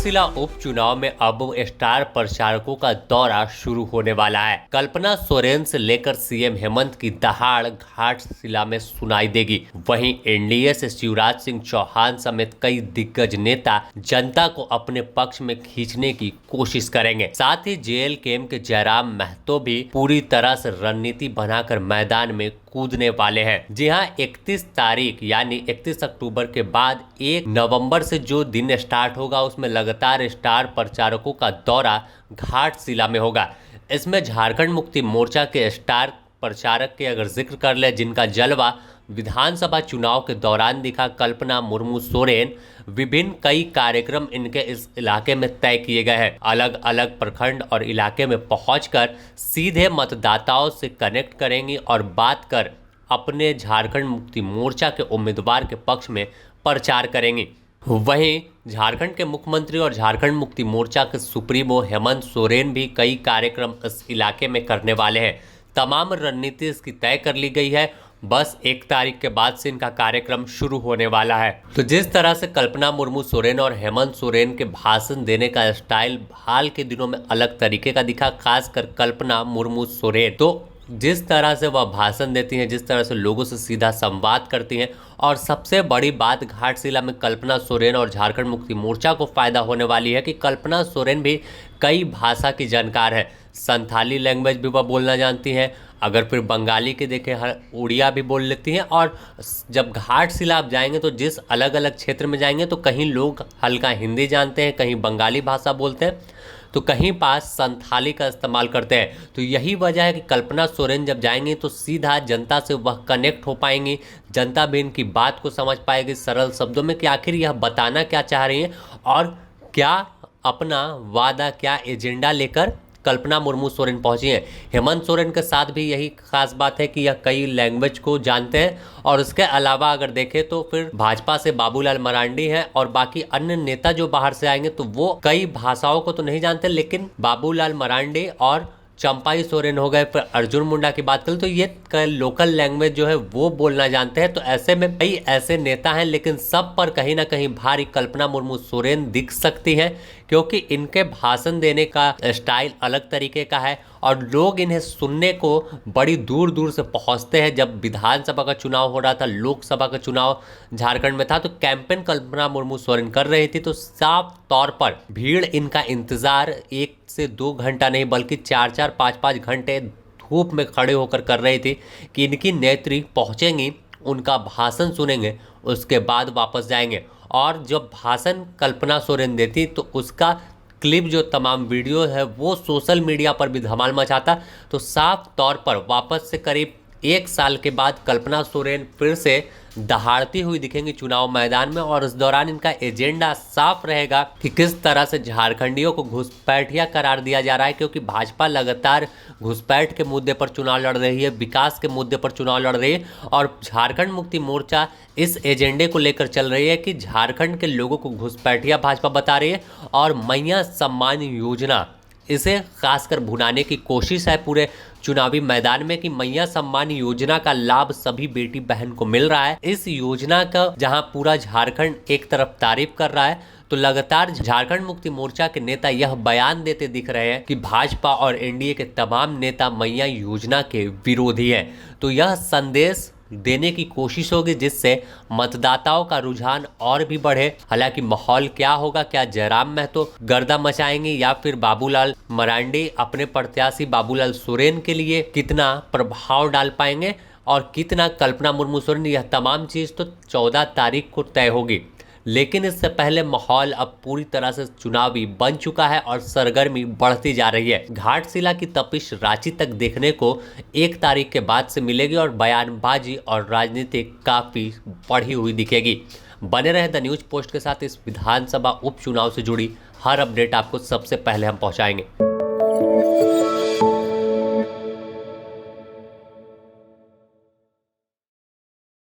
घाटशिला उपचुनाव में अब स्टार प्रचारकों का दौरा शुरू होने वाला है। कल्पना सोरेन से लेकर सीएम हेमंत की दहाड़ घाटशिला में सुनाई देगी। वहीं एनडीए से शिवराज सिंह चौहान समेत कई दिग्गज नेता जनता को अपने पक्ष में खींचने की कोशिश करेंगे। साथ ही जेएलकेएम के जयराम महतो भी पूरी तरह से रणनीति बनाकर मैदान में कूदने वाले हैं। जी हां, 31 तारीख यानी 31 अक्टूबर के बाद 1 नवंबर से जो दिन स्टार्ट होगा उसमें लगातार स्टार प्रचारकों का दौरा घाटशिला में होगा। इसमें झारखंड मुक्ति मोर्चा के स्टार प्रचारक के अगर जिक्र कर ले, जिनका जलवा विधानसभा चुनाव के दौरान दिखा, कल्पना मुर्मू सोरेन, विभिन्न कई कार्यक्रम इनके इस इलाके में तय किए गए हैं। अलग अलग प्रखंड और इलाके में पहुंचकर सीधे मतदाताओं से कनेक्ट करेंगी और बात कर अपने झारखंड मुक्ति मोर्चा के उम्मीदवार के पक्ष में प्रचार करेंगी। वहीं झारखंड के मुख्यमंत्री और झारखंड मुक्ति मोर्चा के सुप्रीमो हेमंत सोरेन भी कई कार्यक्रम इस इलाके में करने वाले हैं। तमाम रणनीति इसकी तय कर ली गई है। बस 1 तारीख के बाद से इनका कार्यक्रम शुरू होने वाला है। तो जिस तरह से कल्पना मुर्मू सोरेन और हेमंत सोरेन के भाषण देने का स्टाइल हाल के दिनों में अलग तरीके का दिखा, खासकर कल्पना मुर्मू सोरेन, तो जिस तरह से वह भाषण देती हैं, जिस तरह से लोगों से सीधा संवाद करती हैं, और सबसे बड़ी बात घाटशिला में कल्पना सोरेन और झारखंड मुक्ति मोर्चा को फायदा होने वाली है कि कल्पना सोरेन भी कई भाषा की जानकार है। संथाली लैंग्वेज भी वह बोलना जानती हैं, अगर फिर बंगाली के देखें उड़िया भी बोल लेती हैं। और जब घाटशिला आप जाएंगे तो जिस अलग अलग क्षेत्र में जाएंगे तो कहीं लोग हल्का हिंदी जानते हैं, कहीं बंगाली भाषा बोलते हैं, तो कहीं पास संथाली का इस्तेमाल करते हैं। तो यही वजह है कि कल्पना सोरेन जब जाएंगी तो सीधा जनता से वह कनेक्ट हो पाएंगी, जनता भी इनकी बात को समझ पाएगी सरल शब्दों में कि आखिर यह बताना क्या चाह रही हैं और क्या अपना वादा, क्या एजेंडा लेकर कल्पना मुर्मू सोरेन पहुंची हैं। हेमंत सोरेन के साथ भी यही खास बात है कि यह कई लैंग्वेज को जानते हैं। और इसके अलावा अगर देखें तो फिर भाजपा से बाबूलाल मरांडी हैं और बाकी अन्य नेता जो बाहर से आएंगे तो वो कई भाषाओं को तो नहीं जानते, लेकिन बाबूलाल मरांडी और चंपाई सोरेन हो गए, फिर अर्जुन मुंडा की बात करें तो ये लोकल लैंग्वेज जो है वो बोलना जानते हैं। तो ऐसे में कई ऐसे नेता हैं, लेकिन सब पर कहीं ना कहीं भारी कल्पना मुर्मू सोरेन दिख सकती हैं, क्योंकि इनके भाषण देने का स्टाइल अलग तरीके का है और लोग इन्हें सुनने को बड़ी दूर दूर से पहुंचते हैं। जब विधानसभा का चुनाव हो रहा था, लोकसभा का चुनाव झारखंड में था, तो कैंपेन कल्पना मुर्मू सोरेन कर रही थी, तो साफ तौर पर भीड़ इनका इंतजार 1 से 2 घंटा नहीं बल्कि 4-4, 5-5 घंटे धूप में खड़े होकर कर रही थी कि इनकी नेत्री पहुंचेंगी, उनका भाषण सुनेंगे, उसके बाद वापस जाएंगे। और जब भाषण कल्पना सोरेन देती तो उसका क्लिप, जो तमाम वीडियो है, वो सोशल मीडिया पर भी धमाल मचाता। तो साफ तौर पर वापस से करीब 1 साल के बाद कल्पना सोरेन फिर से दहाड़ती हुई दिखेंगी चुनाव मैदान में। और इस दौरान इनका एजेंडा साफ रहेगा कि किस तरह से झारखंडियों को घुसपैठिया करार दिया जा रहा है, क्योंकि भाजपा लगातार घुसपैठ के मुद्दे पर चुनाव लड़ रही है, विकास के मुद्दे पर चुनाव लड़ रही है। और झारखंड मुक्ति मोर्चा इस एजेंडे को लेकर चल रही है कि झारखंड के लोगों को घुसपैठिया भाजपा बता रही है और मैया सम्मान योजना, इसे खासकर भुनाने की कोशिश है पूरे चुनावी मैदान में कि मैया सम्मान योजना का लाभ सभी बेटी बहन को मिल रहा है। इस योजना का जहां पूरा झारखंड एक तरफ तारीफ कर रहा है, तो लगातार झारखंड मुक्ति मोर्चा के नेता यह बयान देते दिख रहे हैं कि भाजपा और एनडीए के तमाम नेता मैया योजना के विरोधी हैं। तो यह संदेश देने की कोशिश होगी जिससे मतदाताओं का रुझान और भी बढ़े। हालांकि माहौल क्या होगा, क्या जयराम महतो गर्दा मचाएंगे या फिर बाबूलाल मरांडी अपने प्रत्याशी बाबूलाल सोरेन के लिए कितना प्रभाव डाल पाएंगे और कितना कल्पना मुर्मू सोरेन, यह तमाम चीज तो 14 तारीख को तय होगी। लेकिन इससे पहले माहौल अब पूरी तरह से चुनावी बन चुका है और सरगर्मी बढ़ती जा रही है। घाटशिला की तपिश रांची तक देखने को 1 तारीख के बाद से मिलेगी और बयानबाजी और राजनीति काफी बढ़ी हुई दिखेगी। बने रहे द न्यूज पोस्ट के साथ। इस विधानसभा उपचुनाव से जुड़ी हर अपडेट आपको सबसे पहले हम पहुंचाएंगे।